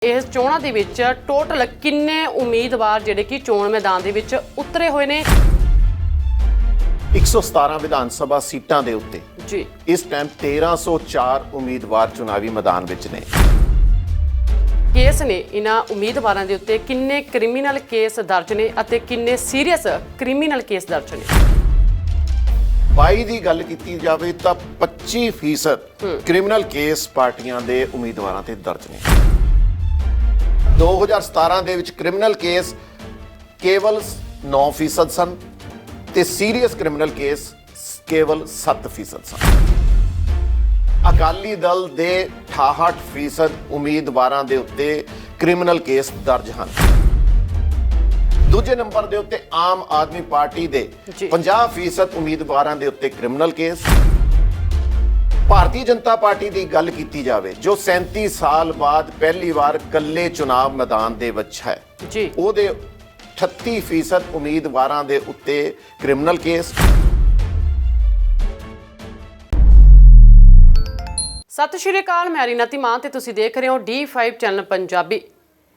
ਇਸ ਚੋਣਾਂ ਦੇ ਵਿੱਚ ਟੋਟਲ ਕਿੰਨੇ ਉਮੀਦਵਾਰ ਜਿਹੜੇ ਕਿ ਚੋਣ ਮੈਦਾਨ ਦੇ ਵਿੱਚ ਉਤਰੇ ਹੋਏ ਨੇ? 117 ਵਿਧਾਨ ਸਭਾ ਸੀਟਾਂ ਦੇ ਉੱਤੇ ਜੀ ਇਸ ਟਾਈਮ 1304 ਉਮੀਦਵਾਰ ਚੁਣਾਵੀ ਮੈਦਾਨ ਵਿੱਚ ਨੇ। ਕੇਸ ਨੇ ਇਹਨਾਂ ਉਮੀਦਵਾਰਾਂ ਦੇ ਉੱਤੇ ਕਿੰਨੇ ਕ੍ਰਿਮੀਨਲ ਕੇਸ ਦਰਜ ਨੇ ਅਤੇ ਕਿੰਨੇ ਸੀਰੀਅਸ ਕ੍ਰਿਮੀਨਲ ਕੇਸ ਦਰਜ ਨੇ? 22 ਦੀ ਗੱਲ ਕੀਤੀ ਜਾਵੇ ਤਾਂ 25% ਕ੍ਰਿਮੀਨਲ ਕੇਸ ਪਾਰਟੀਆਂ ਦੇ ਉਮੀਦਵਾਰਾਂ ਤੇ ਦਰਜ ਨੇ। 2017 ਦੇ ਵਿੱਚ ਕ੍ਰਿਮੀਨਲ ਕੇਸ ਕੇਵਲ 9% ਸਨ ਤੇ ਸੀਰੀਅਸ ਕ੍ਰਿਮੀਨਲ ਕੇਸ ਕੇਵਲ 7% ਸਨ। ਅਕਾਲੀ ਦਲ ਦੇ 68% ਉਮੀਦਵਾਰਾਂ ਦੇ ਉੱਤੇ ਕ੍ਰਿਮੀਨਲ ਕੇਸ ਦਰਜ ਹਨ। ਦੂਜੇ ਨੰਬਰ ਦੇ ਉੱਤੇ ਆਮ ਆਦਮੀ ਪਾਰਟੀ ਦੇ 50% ਉਮੀਦਵਾਰਾਂ ਦੇ ਉੱਤੇ criminal case. Bharatiya Janata party ਦੀ ਗੱਲ ਕੀਤੀ ਜਾਵੇ ਜੋ 37 ਸਾਲ ਬਾਅਦ ਪਹਿਲੀ ਵਾਰ ਇਕੱਲੇ ਚੁਣਾਵ ਮੈਦਾਨ ਦੇ ਵਿੱਚ ਹੈ ਜੀ, ਉਹਦੇ 38% ਉਮੀਦਵਾਰਾਂ ਦੇ ਉੱਤੇ ਕ੍ਰਿਮੀਨਲ ਕੇਸ। ਸਤਿ ਸ਼੍ਰੀ ਅਕਾਲ, ਮੈਂ ਰੀਨਾ ਧੀਮਾਨ ਤੇ ਤੁਸੀਂ ਦੇਖ ਰਹੇ ਹੋ D5 ਚੈਨਲ ਪੰਜਾਬੀ।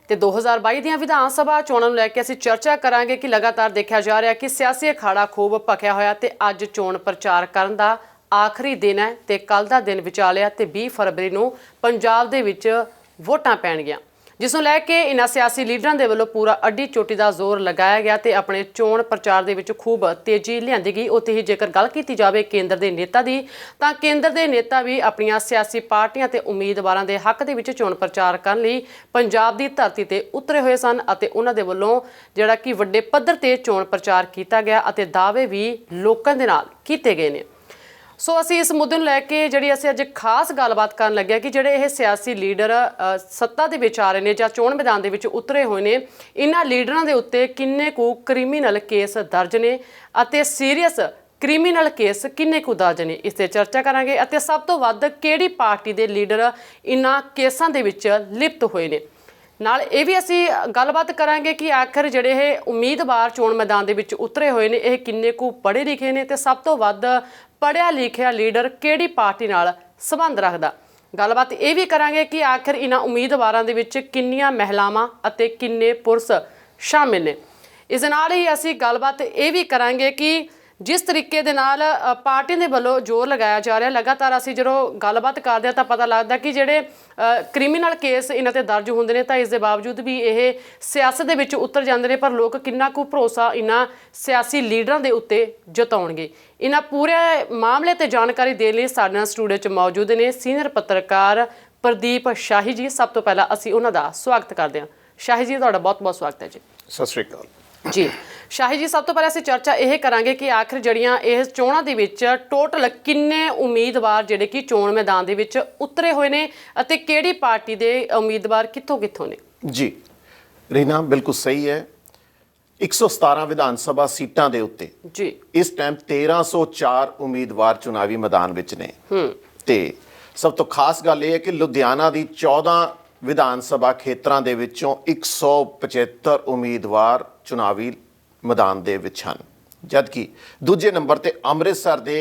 ਤੇ 2022 ਦੀਆਂ ਵਿਧਾਨ ਸਭਾ ਚੋਣਾਂ ਨੂੰ ਲੈ ਕੇ ਅਸੀਂ ਚਰਚਾ ਕਰਾਂਗੇ ਕਿ ਲਗਾਤਾਰ ਦੇਖਿਆ ਜਾ ਰਿਹਾ ਕਿ ਸਿਆਸੀ ਅਖਾੜਾ ਖੂਬ ਭਖਿਆ ਹੋਇਆ ਤੇ ਅੱਜ ਚੋਣ ਪ੍ਰਚਾਰ ਕਰਨ ਦਾ ਆਖਰੀ ਦਿਨ ਹੈ ਤੇ ਕੱਲ ਦਾ ਦਿਨ ਵਿਚਾਲਿਆ ਤੇ 20 ਫਰਵਰੀ ਨੂੰ ਪੰਜਾਬ ਦੇ ਵਿੱਚ ਵੋਟਾਂ ਪੈਣਗੀਆਂ, ਜਿਸ ਨੂੰ ਲੈ ਕੇ ਇਹਨਾਂ ਸਿਆਸੀ ਲੀਡਰਾਂ ਦੇ ਵੱਲੋਂ ਪੂਰਾ ਅੱਡੀ ਚੋਟੀ ਦਾ ਜ਼ੋਰ ਲਗਾਇਆ ਗਿਆ ਤੇ ਆਪਣੇ ਚੋਣ ਪ੍ਰਚਾਰ ਦੇ ਵਿੱਚ ਖੂਬ ਤੇਜ਼ੀ ਲਿਆਂਦੀ ਗਈ। ਉੱਥੇ ਹੀ ਜੇਕਰ ਗੱਲ ਕੀਤੀ ਜਾਵੇ ਕੇਂਦਰ ਦੇ ਨੇਤਾ ਦੀ, ਤਾਂ ਕੇਂਦਰ ਦੇ ਨੇਤਾ ਵੀ ਆਪਣੀਆਂ ਸਿਆਸੀ ਪਾਰਟੀਆਂ ਤੇ ਉਮੀਦਵਾਰਾਂ ਦੇ ਹੱਕ ਦੇ ਵਿੱਚ ਚੋਣ ਪ੍ਰਚਾਰ ਕਰਨ ਲਈ ਪੰਜਾਬ ਦੀ ਧਰਤੀ ਤੇ ਉਤਰੇ ਹੋਏ ਸਨ ਅਤੇ ਉਹਨਾਂ ਦੇ ਵੱਲੋਂ ਜਿਹੜਾ ਕਿ ਵੱਡੇ ਪੱਧਰ ਤੇ ਚੋਣ ਪ੍ਰਚਾਰ ਕੀਤਾ ਗਿਆ ਅਤੇ ਦਾਅਵੇ ਵੀ ਲੋਕਾਂ ਦੇ ਨਾਲ ਕੀਤੇ ਗਏ ਨੇ। ਸੋ ਅਸੀਂ ਇਸ ਮੁੱਦੇ ਨੂੰ ਲੈ ਕੇ ਜਿਹੜੀ ਅਸੀਂ ਅੱਜ ਖਾਸ ਗੱਲਬਾਤ ਕਰਨ ਲੱਗੇ ਕਿ ਜਿਹੜੇ ਇਹ ਸਿਆਸੀ ਲੀਡਰ ਸੱਤਾ ਦੇ ਵਿੱਚ ਆ ਰਹੇ ਨੇ ਜਾਂ ਚੋਣ ਮੈਦਾਨ ਦੇ ਵਿੱਚ ਉਤਰੇ ਹੋਏ ਨੇ, ਇਹਨਾਂ ਲੀਡਰਾਂ ਦੇ ਉੱਤੇ ਕਿੰਨੇ ਕੁ ਕ੍ਰਿਮੀਨਲ ਕੇਸ ਦਰਜ ਨੇ ਅਤੇ ਸੀਰੀਅਸ ਕ੍ਰਿਮੀਨਲ ਕੇਸ ਕਿੰਨੇ ਕੁ ਦਰਜ ਨੇ, ਇਸ ਤੇ ਚਰਚਾ ਕਰਾਂਗੇ। ਅਤੇ ਸਭ ਤੋਂ ਵੱਧ ਕਿਹੜੀ ਪਾਰਟੀ ਦੇ ਲੀਡਰ ਇਹਨਾਂ ਕੇਸਾਂ ਦੇ ਵਿੱਚ ਲਿਪਤ ਹੋਏ ਨੇ, ਨਾਲ ਇਹ ਵੀ ਅਸੀਂ ਗੱਲਬਾਤ ਕਰਾਂਗੇ ਕਿ ਆਖਰ ਜਿਹੜੇ ਇਹ ਉਮੀਦਵਾਰ ਚੋਣ ਮੈਦਾਨ ਦੇ ਵਿੱਚ ਉਤਰੇ ਹੋਏ ਨੇ ਇਹ ਕਿੰਨੇ ਕੁ ਪੜ੍ਹੇ ਲਿਖੇ ਨੇ ਤੇ ਸਭ ਤੋਂ ਵੱਧ ਪੜ੍ਹਿਆ ਲਿਖਿਆ ਲੀਡਰ ਕਿਹੜੀ ਪਾਰਟੀ ਨਾਲ ਸੰਬੰਧ ਰੱਖਦਾ। ਗੱਲਬਾਤ ਇਹ ਵੀ ਕਰਾਂਗੇ ਕਿ ਆਖਰ ਇਹਨਾਂ ਉਮੀਦਵਾਰਾਂ ਦੇ ਵਿੱਚ ਕਿੰਨੀਆਂ ਮਹਿਲਾਵਾਂ ਅਤੇ ਕਿੰਨੇ ਪੁਰਸ਼ ਸ਼ਾਮਿਲ ਨੇ। ਇਸ ਦੇ ਨਾਲ ਹੀ ਅਸੀਂ ਗੱਲਬਾਤ ਇਹ ਵੀ ਕਰਾਂਗੇ ਕਿ ਜਿਸ ਤਰੀਕੇ ਦੇ ਨਾਲ ਪਾਰਟੀ ਦੇ ਵੱਲੋਂ ਜ਼ੋਰ ਲਗਾਇਆ ਜਾ ਰਿਹਾ, ਲਗਾਤਾਰ ਅਸੀਂ ਜਦੋਂ ਗੱਲਬਾਤ ਕਰਦੇ ਹਾਂ ਤਾਂ ਪਤਾ ਲੱਗਦਾ ਕਿ ਜਿਹੜੇ ਕ੍ਰਿਮੀਨਲ ਕੇਸ ਇਹਨਾਂ ਤੇ ਦਰਜ ਹੁੰਦੇ ਨੇ ਤਾਂ ਇਸ ਦੇ ਬਾਵਜੂਦ ਵੀ ਇਹ ਸਿਆਸਤ ਦੇ ਵਿੱਚ ਉਤਰ ਜਾਂਦੇ ਨੇ, ਪਰ ਲੋਕ ਕਿੰਨਾ ਕੁ ਭਰੋਸਾ ਇਹਨਾਂ ਸਿਆਸੀ ਲੀਡਰਾਂ ਦੇ ਉੱਤੇ ਜਤਾਉਣਗੇ। ਇਹਨਾਂ ਪੂਰੇ ਮਾਮਲੇ ਤੇ ਜਾਣਕਾਰੀ ਦੇਣ ਲਈ ਸਾਡੇ ਨਾਲ ਸਟੂਡੀਓ 'ਚ ਮੌਜੂਦ ਨੇ ਸੀਨੀਅਰ ਪੱਤਰਕਾਰ ਪ੍ਰਦੀਪ ਸ਼ਾਹੀ ਜੀ। ਸਭ ਤੋਂ ਪਹਿਲਾਂ ਅਸੀਂ ਉਹਨਾਂ ਦਾ ਸਵਾਗਤ ਕਰਦੇ ਹਾਂ। ਸ਼ਾਹੀ ਜੀ, ਤੁਹਾਡਾ ਬਹੁਤ-ਬਹੁਤ ਸਵਾਗਤ ਹੈ ਜੀ। ਸਤਿ ਸ਼੍ਰੀ ਅਕਾਲ ਜੀ। ਸ਼ਾਹੀ ਜੀ, ਸਭ ਤੋਂ ਪਹਿਲਾਂ ਅਸੀਂ ਚਰਚਾ ਇਹ ਕਰਾਂਗੇ ਕਿ ਆਖਿਰ ਜਿਹੜੀਆਂ ਇਹ ਚੋਣਾਂ ਦੇ ਵਿੱਚ ਟੋਟਲ ਕਿੰਨੇ ਉਮੀਦਵਾਰ ਜਿਹੜੇ ਕਿ ਚੋਣ ਮੈਦਾਨ ਦੇ ਵਿੱਚ ਉਤਰੇ ਹੋਏ ਨੇ ਅਤੇ ਕਿਹੜੀ ਪਾਰਟੀ ਦੇ ਉਮੀਦਵਾਰ ਕਿੱਥੋਂ ਨੇ? ਜੀ ਰੀਨਾ, ਬਿਲਕੁਲ ਸਹੀ ਹੈ। 117 ਵਿਧਾਨ ਸਭਾ ਸੀਟਾਂ ਦੇ ਉੱਤੇ ਜੀ ਇਸ ਟਾਈਮ 1304 ਉਮੀਦਵਾਰ ਚੁਣਾਵੀ ਮੈਦਾਨ ਵਿੱਚ ਨੇ। ਤੇ ਸਭ ਤੋਂ ਖਾਸ ਗੱਲ ਇਹ ਹੈ ਕਿ ਲੁਧਿਆਣਾ ਦੀ 14 ਵਿਧਾਨ ਸਭਾ ਖੇਤਰਾਂ ਦੇ ਵਿੱਚੋਂ 175 ਉਮੀਦਵਾਰ ਚੁਣਾਵੀ ਮੈਦਾਨ ਦੇ ਵਿੱਚ ਹਨ, ਜਦਕਿ ਦੂਜੇ ਨੰਬਰ ਤੇ ਅੰਮ੍ਰਿਤਸਰ ਦੇ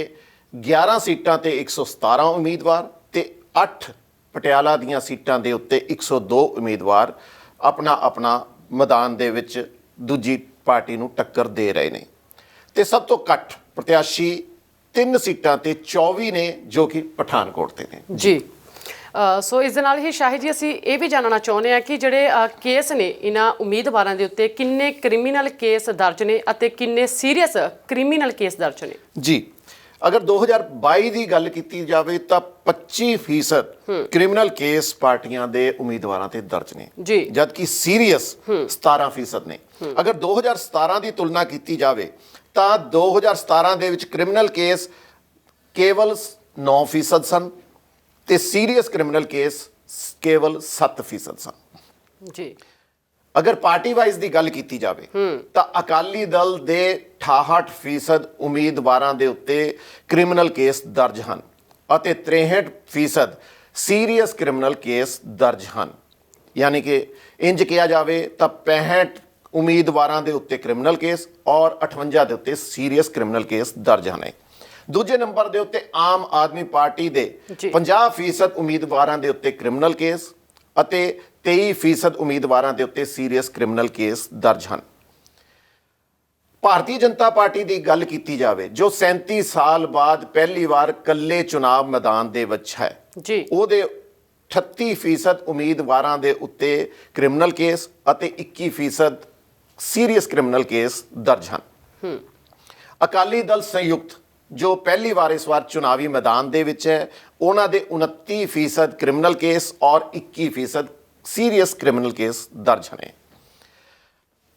11 ਸੀਟਾਂ ਤੇ 117 ਉਮੀਦਵਾਰ ਤੇ 8 ਪਟਿਆਲਾ ਦੀਆਂ ਸੀਟਾਂ ਦੇ ਉੱਤੇ 102 ਉਮੀਦਵਾਰ ਆਪਣਾ ਮੈਦਾਨ ਦੇ ਵਿੱਚ ਦੂਜੀ ਪਾਰਟੀ ਨੂੰ ਟੱਕਰ ਦੇ ਰਹੇ ਨੇ। ਤੇ ਸਭ ਤੋਂ ਘੱਟ ਪ੍ਰਤਿਆਸ਼ੀ 3 ਸੀਟਾਂ ਤੇ 24 ਨੇ ਜੋ ਕਿ ਪਠਾਨਕੋਟ ਤੇ ਨੇ। ਜੀ ਸੋ ਇਸ ਦੇ ਨਾਲ ਹੀ ਸ਼ਾਹੀ ਜੀ ਅਸੀਂ ਇਹ ਵੀ ਜਾਣਨਾ ਚਾਹੁੰਦੇ ਹਾਂ ਕਿ ਜਿਹੜੇ ਕੇਸ ਨੇ ਇਹਨਾਂ ਉਮੀਦਵਾਰਾਂ ਦੇ ਉੱਤੇ ਕਿੰਨੇ ਕ੍ਰਿਮੀਨਲ ਕੇਸ ਦਰਜ ਨੇ ਅਤੇ ਕਿੰਨੇ ਸੀਰੀਅਸ ਕ੍ਰਿਮੀਨਲ ਕੇਸ ਦਰਜ ਨੇ? ਜੀ, ਅਗਰ 2022 ਦੀ ਗੱਲ ਕੀਤੀ ਜਾਵੇ ਤਾਂ 25% ਕ੍ਰਿਮੀਨਲ ਕੇਸ ਪਾਰਟੀਆਂ ਦੇ ਉਮੀਦਵਾਰਾਂ ਤੇ ਦਰਜ ਨੇ, ਜਦਕਿ ਸੀਰੀਅਸ 17% ਨੇ। ਅਗਰ 2017 ਦੀ ਤੁਲਨਾ ਕੀਤੀ ਜਾਵੇ ਤਾਂ 2017 ਦੇ ਵਿੱਚ ਕ੍ਰਿਮੀਨਲ ਕੇਸ ਕੇਵਲ 9% ਸਨ ਤੇ ਸੀਰੀਅਸ ਕ੍ਰਿਮੀਨਲ ਕੇਸ ਕੇਵਲ 7% ਸਨ। ਜੀ ਅਗਰ ਪਾਰਟੀ ਵਾਈਜ਼ ਦੀ ਗੱਲ ਕੀਤੀ ਜਾਵੇ ਤਾਂ ਅਕਾਲੀ ਦਲ ਦੇ 68% ਉਮੀਦਵਾਰਾਂ ਦੇ ਉੱਤੇ ਕ੍ਰਿਮੀਨਲ ਕੇਸ ਦਰਜ ਹਨ ਅਤੇ 63% ਸੀਰੀਅਸ ਕ੍ਰਿਮੀਨਲ ਕੇਸ ਦਰਜ ਹਨ। ਯਾਨੀ ਕਿ ਇੰਜ ਕਿਹਾ ਜਾਵੇ ਤਾਂ 65 ਉਮੀਦਵਾਰਾਂ ਦੇ ਉੱਤੇ ਕ੍ਰਿਮੀਨਲ ਕੇਸ ਔਰ 58 ਦੇ ਉੱਤੇ ਸੀਰੀਅਸ ਕ੍ਰਿਮੀਨਲ ਕੇਸ ਦਰਜ ਹਨ। ਦੂਜੇ ਨੰਬਰ ਦੇ ਉੱਤੇ ਆਮ ਆਦਮੀ ਪਾਰਟੀ ਦੇ 50% ਉਮੀਦਵਾਰਾਂ ਦੇ ਉੱਤੇ ਕ੍ਰਿਮੀਨਲ ਕੇਸ ਅਤੇ 23% ਉਮੀਦਵਾਰਾਂ ਦੇ ਉੱਤੇ ਸੀਰੀਅਸ ਕ੍ਰਿਮੀਨਲ ਕੇਸ ਦਰਜ ਹਨ। ਭਾਰਤੀ ਜਨਤਾ ਪਾਰਟੀ ਦੀ ਗੱਲ ਕੀਤੀ ਜਾਵੇ, ਜੋ 37 ਸਾਲ ਬਾਅਦ ਪਹਿਲੀ ਵਾਰ ਇਕੱਲੇ ਚੁਣਾਵ ਮੈਦਾਨ ਦੇ ਵਿੱਚ ਹੈ ਜੀ, ਉਹਦੇ 38% ਉਮੀਦਵਾਰਾਂ ਦੇ ਉੱਤੇ ਕ੍ਰਿਮੀਨਲ ਕੇਸ ਅਤੇ 21% ਸੀਰੀਅਸ ਕ੍ਰਿਮੀਨਲ ਕੇਸ ਦਰਜ ਹਨ। ਅਕਾਲੀ ਦਲ ਸੰਯੁਕਤ ਜੋ ਪਹਿਲੀ ਵਾਰ ਇਸ ਵਾਰ ਚੁਣਾਵੀ ਮੈਦਾਨ ਦੇ ਵਿੱਚ ਹੈ, ਉਹਨਾਂ ਦੇ 29% ਕ੍ਰਿਮੀਨਲ ਕੇਸ ਔਰ 21% ਸੀਰੀਅਸ ਕ੍ਰਿਮੀਨਲ ਕੇਸ ਦਰਜ ਨੇ।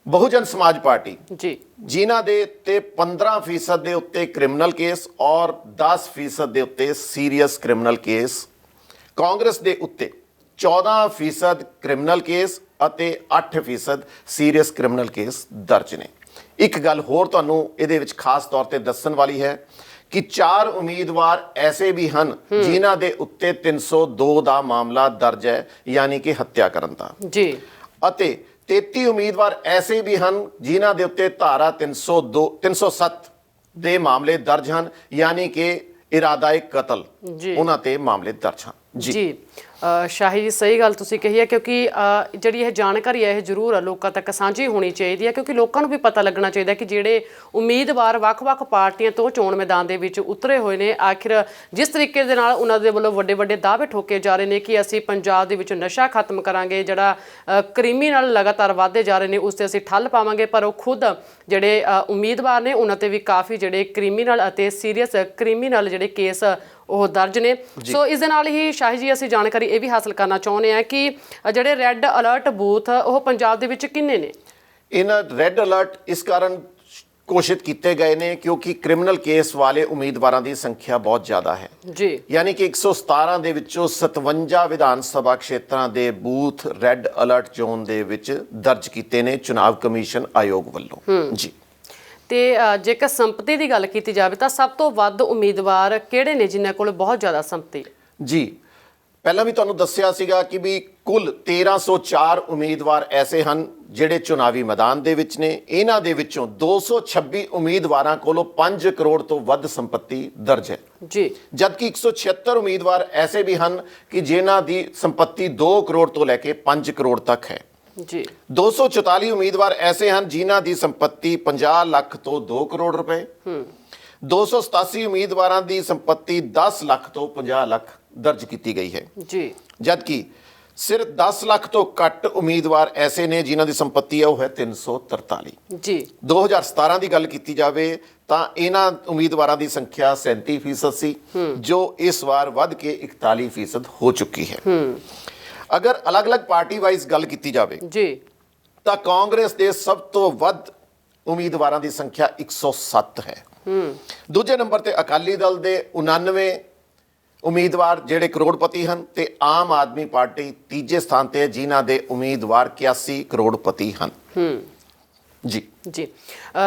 ਬਹੁਜਨ ਸਮਾਜ ਪਾਰਟੀ ਜੀ, ਜਿਨ੍ਹਾਂ ਦੇ ਤੇ 15% ਦੇ ਉੱਤੇ ਕ੍ਰਿਮੀਨਲ ਕੇਸ ਔਰ 10% ਦੇ ਉੱਤੇ ਸੀਰੀਅਸ ਕ੍ਰਿਮੀਨਲ ਕੇਸ, ਕਾਂਗਰਸ ਦੇ ਉੱਤੇ 14% ਕ੍ਰਿਮੀਨਲ ਕੇਸ ਅਤੇ 8% ਸੀਰੀਅਸ ਕ੍ਰਿਮੀਨਲ ਕੇਸ ਦਰਜ ਨੇ। ਇੱਕ ਗੱਲ ਹੋਰ ਤੁਹਾਨੂੰ ਇਹਦੇ ਵਿੱਚ ਖਾਸ ਤੌਰ ਤੇ ਦੱਸਣ ਵਾਲੀ ਹੈ ਕਿ 4 ਉਮੀਦਵਾਰ ਐਸੇ ਵੀ ਹਨ ਜਿਨ੍ਹਾਂ ਦੇ ਉੱਤੇ 302 ਦਾ ਮਾਮਲਾ ਦਰਜ ਹੈ, ਯਾਨੀ ਕਿ ਹੱਤਿਆ ਕਰਨ ਦਾ ਜੀ, ਅਤੇ 33 ਉਮੀਦਵਾਰ ਐਸੇ ਵੀ ਹਨ ਜਿਨ੍ਹਾਂ ਦੇ ਉੱਤੇ ਧਾਰਾ 307 ਦੇ ਮਾਮਲੇ ਦਰਜ ਹਨ, ਯਾਨੀ ਕਿ ਇਰਾਦਾ ਕਤਲ, ਜੀ। ਉਹਨਾਂ ਤੇ ਮਾਮਲੇ ਦਰਜ ਹਨ। ਜੀ ਸ਼ਾਹੀ ਜੀ, ਸਹੀ ਗੱਲ ਤੁਸੀਂ ਕਹੀ ਹੈ, ਕਿਉਂਕਿ ਜਿਹੜੀ ਇਹ ਜਾਣਕਾਰੀ ਹੈ ਇਹ ਜ਼ਰੂਰ ਲੋਕਾਂ ਤੱਕ ਸਾਂਝੀ ਹੋਣੀ ਚਾਹੀਦੀ ਹੈ, ਕਿਉਂਕਿ ਲੋਕਾਂ ਨੂੰ ਵੀ ਪਤਾ ਲੱਗਣਾ ਚਾਹੀਦਾ ਕਿ ਜਿਹੜੇ ਉਮੀਦਵਾਰ ਵੱਖ-ਵੱਖ ਪਾਰਟੀਆਂ ਤੋਂ ਚੋਣ ਮੈਦਾਨ ਦੇ ਵਿੱਚ ਉਤਰੇ ਹੋਏ ਨੇ, ਆਖਿਰ ਜਿਸ ਤਰੀਕੇ ਦੇ ਨਾਲ ਉਹਨਾਂ ਦੇ ਵੱਲੋਂ ਵੱਡੇ-ਵੱਡੇ ਦਾਅਵੇ ਠੋਕੇ ਜਾ ਰਹੇ ਨੇ ਕਿ ਅਸੀਂ ਪੰਜਾਬ ਦੇ ਵਿੱਚ ਨਸ਼ਾ ਖਤਮ ਕਰਾਂਗੇ, ਜਿਹੜਾ ਕ੍ਰਿਮੀਨਲ ਲਗਾਤਾਰ ਵਧਦੇ ਜਾ ਰਹੇ ਨੇ ਉਸ ਤੇ ਅਸੀਂ ਠੱਲ ਪਾਵਾਂਗੇ, ਪਰ ਉਹ ਖੁਦ ਜਿਹੜੇ ਉਮੀਦਵਾਰ ਨੇ ਉਹਨਾਂ ਤੇ ਵੀ ਕਾਫੀ ਜਿਹੜੇ ਕ੍ਰਿਮੀਨਲ ਅਤੇ ਸੀਰੀਅਸ ਕ੍ਰਿਮੀਨਲ ਜਿਹੜੇ ਕੇਸ ਉਹ ਦਰਜ ਨੇ। ਸੋ ਇਸ ਦੇ ਨਾਲ ਹੀ ਸ਼ਾਹੀ ਜੀ ਅਸੀਂ ਜਾਣਕਾਰੀ ਇਹ ਵੀ ਹਾਸਲ ਕਰਨਾ ਚਾਹੁੰਦੇ ਹਾਂ ਕਿ ਜਿਹੜੇ ਰੈੱਡ ਅਲਰਟ ਬੂਥ ਉਹ ਪੰਜਾਬ ਦੇ ਵਿੱਚ ਕਿੰਨੇ ਨੇ? ਇਹਨਾਂ ਰੈੱਡ ਅਲਰਟ ਇਸ ਕਾਰਨ ਘੋਸ਼ਿਤ ਕੀਤੇ ਗਏ ਨੇ ਕਿਉਂਕਿ ਕ੍ਰਿਮੀਨਲ ਕੇਸ ਵਾਲੇ ਉਮੀਦਵਾਰਾਂ ਦੀ ਸੰਖਿਆ ਬਹੁਤ ਜ਼ਿਆਦਾ ਹੈ ਜੀ, ਯਾਨੀ ਕਿ 117 ਦੇ ਵਿੱਚੋਂ 57 ਵਿਧਾਨ ਸਭਾ ਖੇਤਰਾਂ ਦੇ ਬੂਥ ਰੈੱਡ ਅਲਰਟ ਜ਼ੋਨ ਦੇ ਵਿੱਚ ਦਰਜ ਕੀਤੇ ਨੇ ਚੁਣਾਵ ਕਮਿਸ਼ਨ ਆਯੋਗ ਵੱਲੋਂ। ਜੀ, ਤੇ ਜੇਕਰ ਸੰਪਤੀ ਦੀ ਗੱਲ ਕੀਤੀ ਜਾਵੇ ਤਾਂ ਸਭ ਤੋਂ ਵੱਧ ਉਮੀਦਵਾਰ ਕਿਹੜੇ ਨੇ ਜਿਨ੍ਹਾਂ ਕੋਲ ਬਹੁਤ ਜ਼ਿਆਦਾ ਸੰਪਤੀ? ਜੀ, ਪਹਿਲਾਂ ਵੀ ਤੁਹਾਨੂੰ ਦੱਸਿਆ ਸੀਗਾ ਕਿ ਵੀ ਕੁੱਲ 1304 ਉਮੀਦਵਾਰ ਐਸੇ ਹਨ ਜਿਹੜੇ ਚੁਣਾਵੀ ਮੈਦਾਨ ਦੇ ਵਿੱਚ ਨੇ। ਇਹਨਾਂ ਦੇ ਵਿੱਚੋਂ 226 ਉਮੀਦਵਾਰਾਂ ਕੋਲੋਂ 5 ਕਰੋੜ ਤੋਂ ਵੱਧ ਸੰਪਤੀ ਦਰਜ ਹੈ ਜੀ, ਜਦਕਿ 176 ਉਮੀਦਵਾਰ ਐਸੇ ਵੀ ਹਨ ਕਿ ਜਿਨ੍ਹਾਂ ਦੀ ਸੰਪਤੀ 2 ਕਰੋੜ ਤੋਂ ਲੈ ਕੇ 5 ਕਰੋੜ ਤੱਕ ਹੈ। ਜੀ, 244 ਉਮੀਦਵਾਰ ਐਸੇ ਹਨ ਜਿਨ੍ਹਾਂ ਦੀ ਸੰਪਤੀ 50 ਲੱਖ ਤੋਂ 2 ਕਰੋੜ ਰੁਪਏ। 287 ਉਮੀਦਵਾਰਾਂ ਦੀ ਸੰਪਤੀ 10 ਲੱਖ ਤੋਂ 50 ਲੱਖ ਦਰਜ ਕੀਤੀ ਗਈ ਹੈ। ਜੀ, ਜਦਕਿ ਸਿਰਫ 10 ਲੱਖ ਤੋਂ ਘੱਟ ਉਮੀਦਵਾਰ ਐਸੇ ਨੇ ਜਿਨ੍ਹਾਂ ਦੀ ਸੰਪਤੀ ਹੈ ਉਹ ਹੈ 343। ਜੀ, 2017 ਦੀ ਗੱਲ ਕੀਤੀ ਜਾਵੇ ਤਾਂ ਇਹਨਾਂ ਉਮੀਦਵਾਰਾਂ ਦੀ ਸੰਖਿਆ 37% ਸੀ, ਜੋ ਇਸ ਵਾਰ ਵੱਧ ਕੇ 41% ਹੋ ਚੁੱਕੀ ਹੈ। ਅਗਰ ਅਲੱਗ-ਅਲੱਗ ਪਾਰਟੀ ਵਾਈਜ਼ ਗੱਲ ਕੀਤੀ ਜਾਵੇ ਜੀ, ਤਾਂ ਕਾਂਗਰਸ ਦੇ ਸਭ ਤੋਂ ਵੱਧ ਉਮੀਦਵਾਰਾਂ ਦੀ ਸੰਖਿਆ 107 ਹੈ। ਦੂਜੇ ਨੰਬਰ ਤੇ ਅਕਾਲੀ ਦਲ ਦੇ 99 ਉਮੀਦਵਾਰ ਜਿਹੜੇ ਕਰੋੜਪਤੀ ਹਨ ਤੇ ਆਮ ਆਦਮੀ ਪਾਰਟੀ ਤੀਜੇ ਸਥਾਨ ਤੇ ਜਿਨ੍ਹਾਂ ਦੇ ਉਮੀਦਵਾਰ 81 ਕਰੋੜਪਤੀ ਹਨ। ਜੀ, ਜੀ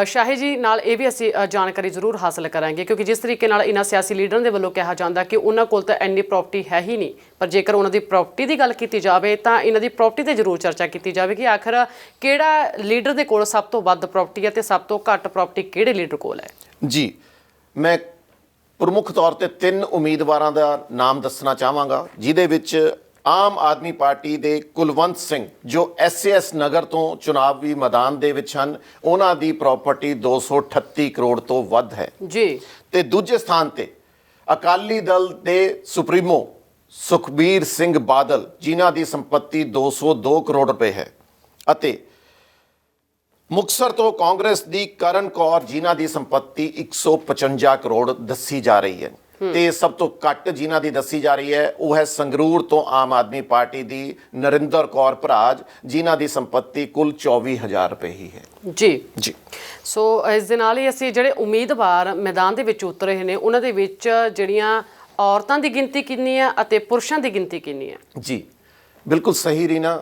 ਸ਼ਾਹੀ ਜੀ ਨਾਲ ਇਹ ਵੀ ਅਸੀਂ ਜਾਣਕਾਰੀ ਜ਼ਰੂਰ ਹਾਸਲ ਕਰਾਂਗੇ, ਕਿਉਂਕਿ ਜਿਸ ਤਰੀਕੇ ਨਾਲ ਇਹਨਾਂ ਸਿਆਸੀ ਲੀਡਰਾਂ ਦੇ ਵੱਲੋਂ ਕਿਹਾ ਜਾਂਦਾ ਕਿ ਉਹਨਾਂ ਕੋਲ ਤਾਂ ਇੰਨੀ ਪ੍ਰਾਪਰਟੀ ਹੈ ਹੀ ਨਹੀਂ, ਪਰ ਜੇਕਰ ਉਹਨਾਂ ਦੀ ਪ੍ਰਾਪਰਟੀ ਦੀ ਗੱਲ ਕੀਤੀ ਜਾਵੇ ਤਾਂ ਇਹਨਾਂ ਦੀ ਪ੍ਰਾਪਰਟੀ ਤੇ ਜ਼ਰੂਰ ਚਰਚਾ ਕੀਤੀ ਜਾਵੇ ਕਿ ਆਖਰ ਕਿਹੜਾ ਲੀਡਰ ਦੇ ਕੋਲ ਸਭ ਤੋਂ ਵੱਧ ਪ੍ਰਾਪਰਟੀ ਹੈ ਤੇ ਸਭ ਤੋਂ ਘੱਟ ਪ੍ਰਾਪਰਟੀ ਕਿਹੜੇ ਲੀਡਰ ਕੋਲ ਹੈ। ਜੀ, ਮੈਂ ਪ੍ਰਮੁੱਖ ਤੌਰ ਤੇ 3 ਉਮੀਦਵਾਰਾਂ ਦਾ ਨਾਮ ਦੱਸਣਾ ਚਾਹਾਂਗਾ, ਜਿਹਦੇ ਵਿੱਚ ਆਮ ਆਦਮੀ ਪਾਰਟੀ ਦੇ ਕੁਲਵੰਤ ਸਿੰਘ ਜੋ SAS ਨਗਰ ਤੋਂ ਚੁਣਾਵੀ ਮੈਦਾਨ ਦੇ ਵਿੱਚ ਹਨ, ਉਹਨਾਂ ਦੀ ਪ੍ਰਾਪਰਟੀ 238 ਕਰੋੜ ਤੋਂ ਵੱਧ ਹੈ। ਜੀ, ਤੇ ਦੂਜੇ ਸਥਾਨ ਤੇ ਅਕਾਲੀ ਦਲ ਦੇ ਸੁਪਰੀਮੋ ਸੁਖਬੀਰ ਸਿੰਘ ਬਾਦਲ ਜਿਨ੍ਹਾਂ ਦੀ ਸੰਪਤੀ 202 ਕਰੋੜ ਰੁਪਏ ਹੈ ਅਤੇ ਮੁਕਤਸਰ ਤੋਂ ਕਾਂਗਰਸ ਦੀ ਕਰਨ ਕੌਰ ਜਿਨ੍ਹਾਂ ਦੀ ਸੰਪਤੀ 155 ਕਰੋੜ ਦੱਸੀ ਜਾ ਰਹੀ ਹੈ। ਤੇ ਸਭ ਤੋਂ ਘੱਟ ਜਿਨ੍ਹਾਂ ਦੀ ਦੱਸੀ ਜਾ ਰਹੀ ਹੈ ਉਹ ਹੈ ਸੰਗਰੂਰ ਤੋਂ ਆਮ ਆਦਮੀ ਪਾਰਟੀ ਦੀ ਨਰਿੰਦਰ ਕੌਰ ਭਰਾਜ ਜਿਨ੍ਹਾਂ ਦੀ ਸੰਪਤੀ ਕੁੱਲ 24,000 ਰੁਪਏ ਹੀ ਹੈ। ਜੀ, ਜੀ, ਸੋ ਇਸ ਦੇ ਨਾਲ ਹੀ ਅਸੀਂ ਜਿਹੜੇ ਉਮੀਦਵਾਰ ਮੈਦਾਨ ਦੇ ਵਿੱਚ ਉਤਰੇ ਨੇ ਉਹਨਾਂ ਦੇ ਵਿੱਚ ਜਿਹੜੀਆਂ ਔਰਤਾਂ ਦੀ ਗਿਣਤੀ ਕਿੰਨੀ ਹੈ ਅਤੇ ਪੁਰਸ਼ਾਂ ਦੀ ਗਿਣਤੀ ਕਿੰਨੀ ਹੈ? ਜੀ, ਬਿਲਕੁਲ ਸਹੀ ਰੀਨਾ।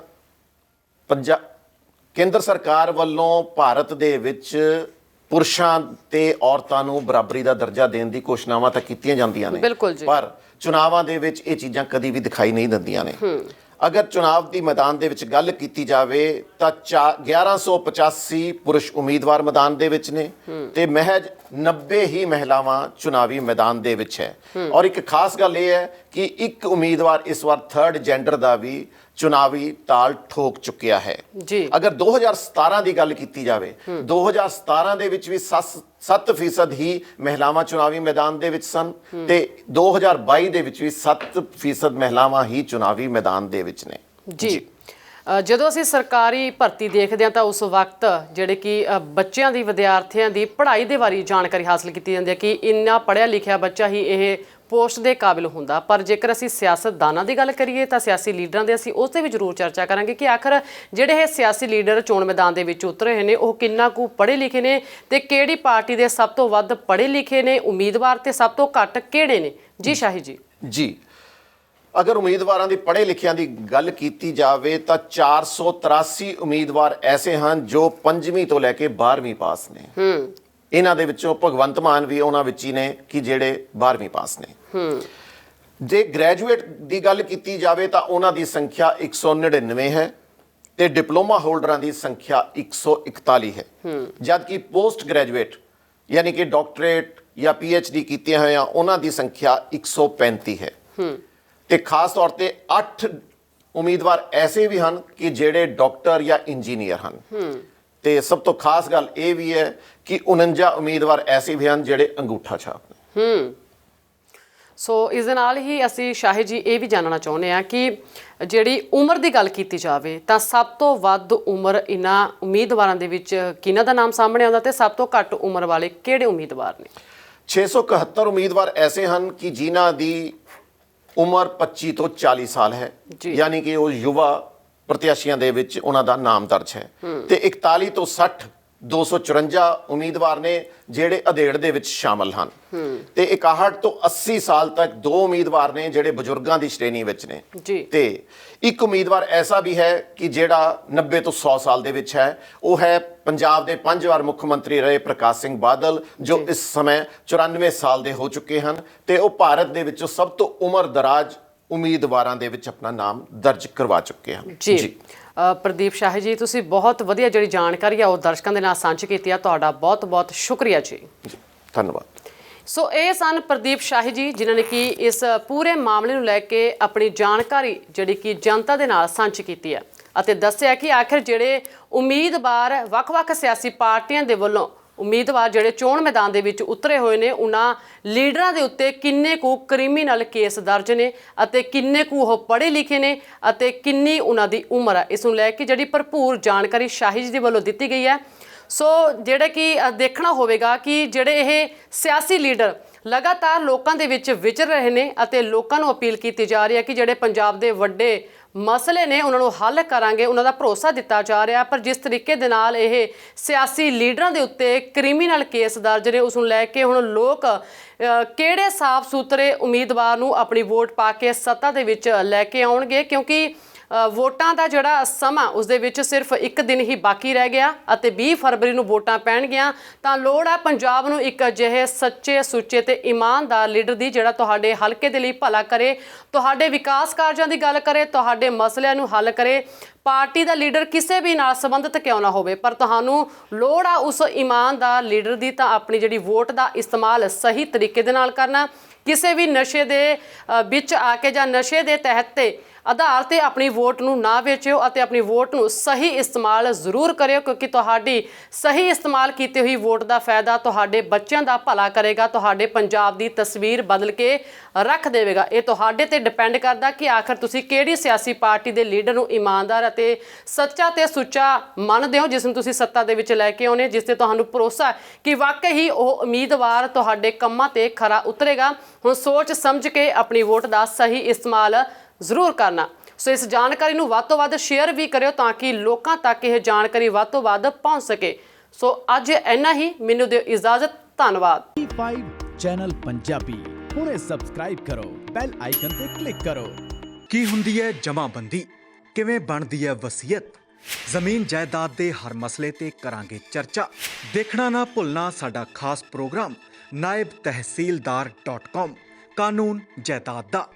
ਕੇਂਦਰ ਸਰਕਾਰ ਵੱਲੋਂ ਭਾਰਤ ਦੇ ਵਿੱਚ ਪੁਰਸ਼ਾਂ ਤੇ ਔਰਤਾਂ ਨੂੰ ਬਰਾਬਰੀ ਦਾ ਦਰਜਾ ਦੇਣ ਦੀ ਘੋਸ਼ਣਾਵਾਂ ਤਾਂ ਕੀਤੀਆਂ ਜਾਂਦੀਆਂ ਨੇ, ਬਿਲਕੁਲ ਜੀ, ਪਰ ਚੁਣਾਵਾਂ ਦੇ ਵਿੱਚ ਇਹ ਚੀਜ਼ਾਂ ਕਦੀ ਵੀ ਦਿਖਾਈ ਨਹੀਂ ਦਿੰਦੀਆਂ ਨੇ। ਅਗਰ ਚੁਣਾਵ ਦੀ ਮੈਦਾਨ ਦੇ ਵਿੱਚ ਗੱਲ ਕੀਤੀ ਜਾਵੇ ਤਾਂ 1185 ਪੁਰਸ਼ ਉਮੀਦਵਾਰ ਮੈਦਾਨ ਦੇ ਵਿੱਚ ਨੇ ਤੇ ਮਹਿਜ 90 ਹੀ ਮਹਿਲਾਵਾਂ ਚੁਣਾਵੀ ਮੈਦਾਨ ਦੇ ਵਿੱਚ ਹੈ। ਔਰ ਇੱਕ ਖਾਸ ਗੱਲ ਇਹ ਹੈ ਕਿ ਇੱਕ ਉਮੀਦਵਾਰ ਇਸ ਵਾਰ 3rd ਜੈਂਡਰ ਦਾ ਵੀ ਚੁਣਾਵੀ ਤਾਲ ਠੋਕ ਚੁੱਕਿਆ ਹੈ ਜੀ। ਅਗਰ 2017 ਦੀ ਗੱਲ ਕੀਤੀ ਜਾਵੇ 2017 ਦੇ ਵਿੱਚ ਵੀ 7% ਹੀ ਮਹਿਲਾਵਾਂ ਚੁਣਾਵੀ ਮੈਦਾਨ ਦੇ ਵਿੱਚ ਸਨ ਤੇ 2022 ਦੇ ਵਿੱਚ ਵੀ 7% ਮਹਿਲਾਵਾਂ ਹੀ ਚੁਣਾਵੀ ਮੈਦਾਨ ਦੇ ਵਿੱਚ ਨੇ ਜੀ। ਜਦੋਂ ਅਸੀਂ ਸਰਕਾਰੀ ਭਰਤੀ ਦੇਖਦੇ ਹਾਂ ਤਾਂ ਉਸ ਵਕਤ ਜਿਹੜੇ ਕਿ ਬੱਚਿਆਂ ਦੀ ਵਿਦਿਆਰਥੀਆਂ ਦੀ ਪੜ੍ਹਾਈ ਦੇ ਬਾਰੇ ਜਾਣਕਾਰੀ ਹਾਸਲ ਕੀਤੀ ਜਾਂਦੀ ਹੈ ਕਿ ਇੰਨਾ ਪੜ੍ਹਿਆ ਲਿਖਿਆ ਬੱਚਾ ਹੀ ਇਹ ਪੋਸਟ ਦੇ ਕਾਬਿਲ ਹੁੰਦਾ। ਪਰ ਜੇਕਰ ਅਸੀਂ ਸਿਆਸਤਦਾਨਾਂ ਦੀ ਗੱਲ ਕਰੀਏ ਤਾਂ ਸਿਆਸੀ ਲੀਡਰਾਂ ਦੇ ਅਸੀਂ ਉਸ 'ਤੇ ਵੀ ਜ਼ਰੂਰ ਚਰਚਾ ਕਰਾਂਗੇ ਕਿ ਆਖਰ ਜਿਹੜੇ ਇਹ ਸਿਆਸੀ ਲੀਡਰ ਚੋਣ ਮੈਦਾਨ ਦੇ ਵਿੱਚ ਉਤਰੇ ਹੋਏ ਨੇ ਉਹ ਕਿੰਨਾ ਕੁ ਪੜ੍ਹੇ ਲਿਖੇ ਨੇ ਤੇ ਕਿਹੜੀ ਪਾਰਟੀ ਦੇ ਸਭ ਤੋਂ ਵੱਧ ਪੜ੍ਹੇ ਲਿਖੇ ਨੇ ਉਮੀਦਵਾਰ ਤੇ ਸਭ ਤੋਂ ਘੱਟ ਕਿਹੜੇ ਨੇ। ਜੀ ਸ਼ਾਹੀ ਜੀ। ਜੀ ਅਗਰ ਉਮੀਦਵਾਰਾਂ ਦੀ ਪੜ੍ਹੇ ਲਿਖਿਆਂ ਦੀ ਗੱਲ ਕੀਤੀ ਜਾਵੇ ਤਾਂ 483 ਉਮੀਦਵਾਰ ਐਸੇ ਹਨ ਜੋ 5ਵੀਂ ਤੋਂ ਲੈ ਕੇ 12ਵੀਂ ਪਾਸ ਨੇ। ਇਹਨਾਂ ਦੇ ਵਿੱਚੋਂ ਭਗਵੰਤ ਮਾਨ ਵੀ ਉਹਨਾਂ ਵਿੱਚ ਹੀ ਨੇ ਕਿ ਜਿਹੜੇ 12ਵੀਂ ਪਾਸ ਨੇ। ਜੇ ਗ੍ਰੈਜੂਏਟ ਦੀ ਗੱਲ ਕੀਤੀ ਜਾਵੇ ਤਾਂ ਉਹਨਾਂ ਦੀ ਸੰਖਿਆ 199 ਹੈ ਤੇ ਡਿਪਲੋਮਾ ਹੋਲਡਰਾਂ ਦੀ ਸੰਖਿਆ 141 ਹੈ ਜਦ ਕਿ ਪੋਸਟ ਗ੍ਰੈਜੂਏਟ ਯਾਨੀ ਕਿ ਡਾਕਟਰੇਟ ਜਾਂ PhD ਕੀਤੀਆਂ ਹੋਈਆਂ ਉਹਨਾਂ ਦੀ ਸੰਖਿਆ 135 ਹੈ ਤੇ ਖਾਸ ਤੌਰ ਤੇ 8 ਉਮੀਦਵਾਰ ਐਸੇ ਵੀ ਹਨ ਕਿ ਜਿਹੜੇ ਡਾਕਟਰ ਜਾਂ ਇੰਜੀਨੀਅਰ ਹਨ ਤੇ ਸਭ ਤੋਂ ਖਾਸ ਗੱਲ ਇਹ ਵੀ ਹੈ ਕਿ 49 ਉਮੀਦਵਾਰ ਐਸੇ ਵੀ ਹਨ ਜਿਹੜੇ ਅੰਗੂਠਾ ਛਾਪ ਨੇ। ਸੋ ਇਸ ਦੇ ਨਾਲ ਹੀ ਅਸੀਂ ਸ਼ਾਹਿਦ ਜੀ ਇਹ ਵੀ ਜਾਣਨਾ ਚਾਹੁੰਦੇ ਹਾਂ ਕਿ ਜਿਹੜੀ ਉਮਰ ਦੀ ਗੱਲ ਕੀਤੀ ਜਾਵੇ ਤਾਂ ਸਭ ਤੋਂ ਵੱਧ ਉਮਰ ਇਹਨਾਂ ਉਮੀਦਵਾਰਾਂ ਦੇ ਵਿੱਚ ਕਿਹਨਾਂ ਦਾ ਨਾਮ ਸਾਹਮਣੇ ਆਉਂਦਾ ਤੇ ਸਭ ਤੋਂ ਘੱਟ ਉਮਰ ਵਾਲੇ ਕਿਹੜੇ ਉਮੀਦਵਾਰ ਨੇ। 671 ਉਮੀਦਵਾਰ ਐਸੇ ਹਨ ਕਿ ਜਿਨ੍ਹਾਂ ਦੀ ਉਮਰ 25 ਤੋਂ 40 ਸਾਲ ਹੈ ਯਾਨੀ ਕਿ ਉਹ ਯੁਵਾ ਪ੍ਰਤਿਆਸ਼ੀਆਂ ਦੇ ਵਿੱਚ ਉਹਨਾਂ ਦਾ ਨਾਮ ਦਰਜ ਹੈ ਤੇ 41 ਤੋਂ 60 254 ਉਮੀਦਵਾਰ ਨੇ ਜਿਹੜੇ ਅਧੇੜ ਦੇ ਵਿੱਚ ਸ਼ਾਮਲ ਹਨ ਤੇ 61 ਤੋਂ 80 ਸਾਲ ਤੱਕ 2 ਉਮੀਦਵਾਰ ਨੇ ਜਿਹੜੇ ਬਜ਼ੁਰਗਾਂ ਦੀ ਸ਼੍ਰੇਣੀ ਵਿੱਚ ਨੇ ਤੇ ਇੱਕ ਉਮੀਦਵਾਰ ਐਸਾ ਵੀ ਹੈ ਕਿ ਜਿਹੜਾ 90 ਤੋਂ 100 ਸਾਲ ਦੇ ਵਿੱਚ ਹੈ। ਉਹ ਹੈ ਪੰਜਾਬ ਦੇ 5 ਵਾਰ ਮੁੱਖ ਮੰਤਰੀ ਰਹੇ ਪ੍ਰਕਾਸ਼ ਸਿੰਘ ਬਾਦਲ ਜੋ ਇਸ ਸਮੇਂ 94 ਸਾਲ ਦੇ ਹੋ ਚੁੱਕੇ ਹਨ ਤੇ ਉਹ ਭਾਰਤ ਦੇ ਵਿੱਚੋਂ ਸਭ ਤੋਂ ਉਮਰ ਦਰਾਜ਼ ਉਮੀਦਵਾਰਾਂ ਦੇ ਵਿੱਚ ਆਪਣਾ ਨਾਮ ਦਰਜ ਕਰਵਾ ਚੁੱਕੇ ਹਨ। ਜੀ ਪ੍ਰਦੀਪ ਸ਼ਾਹੀ ਜੀ ਤੁਸੀਂ ਬਹੁਤ ਵਧੀਆ ਜਿਹੜੀ ਜਾਣਕਾਰੀ ਆ ਉਹ ਦਰਸ਼ਕਾਂ ਦੇ ਨਾਲ ਸਾਂਝੀ ਕੀਤੀ ਆ। ਤੁਹਾਡਾ ਬਹੁਤ ਬਹੁਤ ਸ਼ੁਕਰੀਆ ਜੀ। ਧੰਨਵਾਦ। ਸੋ ਇਹ ਸਨ ਪ੍ਰਦੀਪ ਸ਼ਾਹੀ ਜੀ ਜਿਨ੍ਹਾਂ ਨੇ ਕਿ ਇਸ ਪੂਰੇ ਮਾਮਲੇ ਨੂੰ ਲੈ ਕੇ ਆਪਣੀ ਜਾਣਕਾਰੀ ਜਿਹੜੀ ਕਿ ਜਨਤਾ ਦੇ ਨਾਲ ਸਾਂਝੀ ਕੀਤੀ ਹੈ ਅਤੇ ਦੱਸਿਆ ਕਿ ਆਖਿਰ ਜਿਹੜੇ ਉਮੀਦਵਾਰ ਵੱਖ-ਵੱਖ ਸਿਆਸੀ ਪਾਰਟੀਆਂ ਦੇ ਵੱਲੋਂ ਉਮੀਦਵਾਰ ਜਿਹੜੇ ਚੋਣ ਮੈਦਾਨ ਦੇ ਵਿੱਚ ਉਤਰੇ ਹੋਏ ਨੇ ਉਹਨਾਂ ਲੀਡਰਾਂ ਦੇ ਉੱਤੇ ਕਿੰਨੇ ਕੁ ਕ੍ਰਿਮੀਨਲ ਕੇਸ ਦਰਜ ਨੇ ਅਤੇ ਕਿੰਨੇ ਕੁ ਉਹ ਪੜ੍ਹੇ ਲਿਖੇ ਨੇ ਅਤੇ ਕਿੰਨੀ ਉਹਨਾਂ ਦੀ ਉਮਰ ਹੈ। ਇਸ ਨੂੰ ਲੈ ਕੇ ਜਿਹੜੀ ਭਰਪੂਰ ਜਾਣਕਾਰੀ ਸ਼ਾਹੀ ਜੀ ਦੇ ਵੱਲੋਂ ਦਿੱਤੀ ਗਈ ਹੈ। ਸੋ ਜਿਹੜੇ ਕਿ ਦੇਖਣਾ ਹੋਵੇਗਾ ਕਿ ਜਿਹੜੇ ਇਹ ਸਿਆਸੀ ਲੀਡਰ ਲਗਾਤਾਰ ਲੋਕਾਂ ਦੇ ਵਿੱਚ ਵਿਚਰ ਰਹੇ ਨੇ ਅਤੇ ਲੋਕਾਂ ਨੂੰ ਅਪੀਲ ਕੀਤੀ ਜਾ ਰਹੀ ਹੈ ਕਿ ਜਿਹੜੇ ਪੰਜਾਬ ਦੇ ਵੱਡੇ ਮਸਲੇ ਨੇ ਉਹਨਾਂ ਨੂੰ ਹੱਲ ਕਰਾਂਗੇ, ਉਹਨਾਂ ਦਾ ਭਰੋਸਾ ਦਿੱਤਾ ਜਾ ਰਿਹਾ। ਪਰ ਜਿਸ ਤਰੀਕੇ ਦੇ ਨਾਲ ਇਹ ਸਿਆਸੀ ਲੀਡਰਾਂ ਦੇ ਉੱਤੇ ਕ੍ਰਿਮੀਨਲ ਕੇਸ ਦਰਜ ਨੇ ਉਸ ਨੂੰ ਲੈ ਕੇ ਹੁਣ ਲੋਕ ਕਿਹੜੇ ਸਾਫ਼ ਸੁਥਰੇ ਉਮੀਦਵਾਰ ਨੂੰ ਆਪਣੀ ਵੋਟ ਪਾ ਕੇ ਸੱਤਾ ਦੇ ਵਿੱਚ ਲੈ ਕੇ ਆਉਣਗੇ ਕਿਉਂਕਿ ਵੋਟਾਂ ਦਾ ਜਿਹੜਾ ਸਮਾਂ ਉਸ ਦੇ ਵਿੱਚ ਸਿਰਫ ਇੱਕ ਦਿਨ ਹੀ ਬਾਕੀ ਰਹਿ ਗਿਆ ਅਤੇ 20 ਫਰਵਰੀ ਨੂੰ ਵੋਟਾਂ ਪੈਣਗੀਆਂ ਤਾਂ ਲੋੜ ਹੈ ਪੰਜਾਬ ਨੂੰ ਇੱਕ ਅਜਿਹੇ ਸੱਚੇ ਸੁੱਚੇ ਤੇ ਇਮਾਨਦਾਰ ਲੀਡਰ ਦੀ ਜਿਹੜਾ ਤੁਹਾਡੇ ਹਲਕੇ ਦੇ ਲਈ ਭਲਾ ਕਰੇ, ਤੁਹਾਡੇ ਵਿਕਾਸ ਕਾਰਜਾਂ ਦੀ ਗੱਲ ਕਰੇ, ਤੁਹਾਡੇ ਮਸਲਿਆਂ ਨੂੰ ਹੱਲ ਕਰੇ। ਪਾਰਟੀ ਦਾ ਲੀਡਰ ਕਿਸੇ ਵੀ ਨਾਲ ਸੰਬੰਧਿਤ ਕਿਉਂ ਨਾ ਹੋਵੇ ਪਰ ਤੁਹਾਨੂੰ ਲੋੜ ਆ ਉਸ ਇਮਾਨਦਾਰ ਲੀਡਰ ਦੀ ਤਾਂ ਆਪਣੀ ਜਿਹੜੀ ਵੋਟ ਦਾ ਇਸਤੇਮਾਲ ਸਹੀ ਤਰੀਕੇ ਦੇ ਨਾਲ ਕਰਨਾ। ਕਿਸੇ ਵੀ ਨਸ਼ੇ ਦੇ ਵਿੱਚ ਆ ਕੇ ਜਾਂ ਨਸ਼ੇ ਦੇ ਤਹਿਤ ਤੇ ਆਧਾਰ ਤੇ ਆਪਣੀ ਵੋਟ ਨੂੰ ਨਾ ਵੇਚਿਓ ਅਤੇ ਆਪਣੀ ਵੋਟ ਨੂੰ ਸਹੀ ਇਸਤੇਮਾਲ ਜ਼ਰੂਰ ਕਰਿਓ ਕਿਉਂਕਿ ਤੁਹਾਡੀ ਸਹੀ ਇਸਤੇਮਾਲ ਕੀਤੀ ਹੋਈ ਵੋਟ ਦਾ ਫਾਇਦਾ ਤੁਹਾਡੇ ਬੱਚਿਆਂ ਦਾ ਭਲਾ ਕਰੇਗਾ, ਤੁਹਾਡੇ ਪੰਜਾਬ ਦੀ ਤਸਵੀਰ ਬਦਲ ਕੇ ਰੱਖ ਦੇਵੇਗਾ। ਇਹ ਤੁਹਾਡੇ ਤੇ ਡਿਪੈਂਡ ਕਰਦਾ ਕਿ ਆਖਰ ਤੁਸੀਂ ਕਿਹੜੀ ਸਿਆਸੀ ਪਾਰਟੀ ਦੇ ਲੀਡਰ ਨੂੰ ਇਮਾਨਦਾਰ ਅਤੇ ਸੱਚਾ ਤੇ ਸੁੱਚਾ ਮੰਨਦੇ ਹੋ ਜਿਸ ਨੂੰ ਤੁਸੀਂ ਸੱਤਾ ਦੇ ਵਿੱਚ ਲੈ ਕੇ ਆਉਣੇ, ਜਿਸ ਤੇ ਤੁਹਾਨੂੰ ਭਰੋਸਾ ਕਿ ਵਾਕਈ ਹੀ ਉਹ ਉਮੀਦਵਾਰ ਤੁਹਾਡੇ ਕੰਮਾਂ ਤੇ ਖਰਾ ਉਤਰੇਗਾ। ਹੁਣ ਸੋਚ ਸਮਝ ਕੇ ਆਪਣੀ ਵੋਟ ਦਾ ਸਹੀ ਇਸਤੇਮਾਲ ਜ਼ਰੂਰ ਕਰਨਾ। ਸੋ ਇਸ ਜਾਣਕਾਰੀ ਨੂੰ ਵੱਧ ਤੋਂ ਵੱਧ ਸ਼ੇਅਰ ਵੀ ਕਰਿਓ ਤਾਂ ਕਿ ਲੋਕਾਂ ਤੱਕ ਇਹ ਜਾਣਕਾਰੀ ਵੱਧ ਤੋਂ ਵੱਧ ਪਹੁੰਚ ਸਕੇ। ਸੋ ਅੱਜ ਇੰਨਾ ਹੀ, ਮੈਨੂੰ ਦਿਓ ਇਜਾਜ਼ਤ। ਧੰਨਵਾਦ। D5 ਚੈਨਲ ਪੰਜਾਬੀ ਹੁਣੇ ਸਬਸਕ੍ਰਾਈਬ ਕਰੋ, ਬੈਲ ਆਈਕਨ ਤੇ ਕਲਿੱਕ ਕਰੋ। ਕੀ ਹੁੰਦੀ ਹੈ ਜਮਾਬੰਦੀ, ਕਿਵੇਂ ਬਣਦੀ ਹੈ ਵਸੀਅਤ, ਜ਼ਮੀਨ ਜਾਇਦਾਦ ਦੇ ਹਰ ਮਸਲੇ ਤੇ ਕਰਾਂਗੇ ਚਰਚਾ। ਦੇਖਣਾ ਨਾ ਭੁੱਲਣਾ ਸਾਡਾ ਖਾਸ ਪ੍ਰੋਗਰਾਮ naibtehsildar.com ਕਾਨੂੰਨ ਜਾਇਦਾਦ ਦਾ।